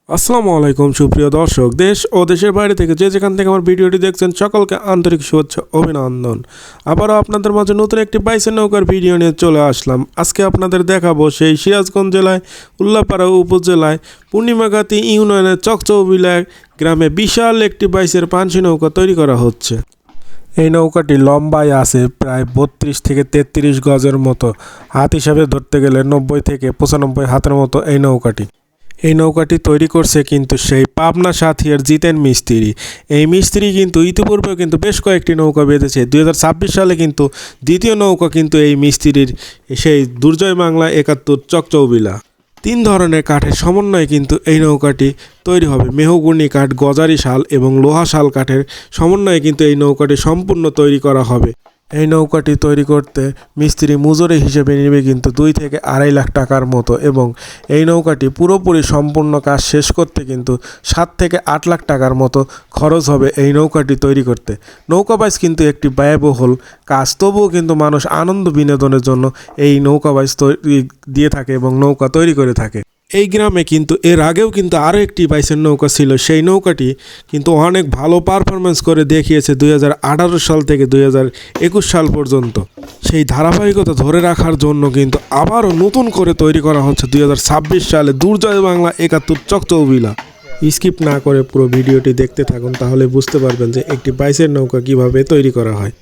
আসসালামু আলাইকুম সুপ্রিয় দর্শক, দেশ ও দেশের বাইরে থেকে যে যেখান থেকে আমার ভিডিওটি দেখছেন সকলকে আন্তরিক শুভেচ্ছা অভিনন্দন। আবারও আপনাদের মাঝে নতুন একটি বাইসের নৌকার ভিডিও নিয়ে চলে আসলাম। আজকে আপনাদের দেখাবো সেই সিরাজগঞ্জ জেলায় উল্লাপাড়া উপজেলায় পূর্ণিমাঘাতি ইউনিয়নের চকচৌবিলা গ্রামে বিশাল একটি বাইসের পানসি নৌকা তৈরি করা হচ্ছে। এই নৌকাটি লম্বায় আছে প্রায় 32 থেকে 33 গজের মতো, হাত হিসাবে ধরতে গেলে 90 থেকে 95 হাতের মতো এই নৌকাটি তৈরি করছে কিন্তু সেই পাবনা সাথিয়ার জিতেন মিস্ত্রি। এই মিস্ত্রি কিন্তু ইতিপূর্বেও কিন্তু বেশ কয়েকটি নৌকা বেঁধেছে। 2026 সালে কিন্তু দ্বিতীয় নৌকা কিন্তু এই মিস্ত্রির, সেই দুর্জয় বাংলা 71 চকচৌবিলা। 3 ধরনের কাঠের সমন্বয়ে কিন্তু এই নৌকাটি তৈরি হবে। মেহগুনি কাঠ, গজারি শাল এবং লোহা শাল কাঠের সমন্বয়ে কিন্তু এই নৌকাটি সম্পূর্ণ তৈরি করা হবে। এই নৌকাটি তৈরি করতে মিস্ত্রি মজুরি হিসেবে নেবে কিন্তু 2 থেকে 2.5 লাখ টাকার মতো, এবং এই নৌকাটি পুরোপুরি সম্পূর্ণ কাজ শেষ করতে কিন্তু 7 থেকে 8 লাখ টাকার মতো খরচ হবে এই নৌকাটি তৈরি করতে। নৌকাবাইজ কিন্তু একটি ব্যয়বহুল কাজ, তবুও কিন্তু মানুষ আনন্দ বিনোদনের জন্য এই নৌকাবাইজ দিয়ে থাকে এবং নৌকা তৈরি করে থাকে। এই গ্রামে কিন্তু এর আগেও কিন্তু আরও একটি বাইসের নৌকা ছিল। সেই নৌকাটি কিন্তু অনেক ভালো পারফরমেন্স করে দেখিয়েছে 2018 সাল থেকে 2021 সাল পর্যন্ত। সেই ধারাবাহিকতা ধরে রাখার জন্য কিন্তু আবারও নতুন করে তৈরি করা হচ্ছে 2026 সালে দুর্জয় বাংলা 71 চকচৌবিলা। স্কিপ না করে পুরো ভিডিওটি দেখতে থাকুন, তাহলে বুঝতে পারবেন যে একটি বাইসের নৌকা কিভাবে তৈরি করা হয়।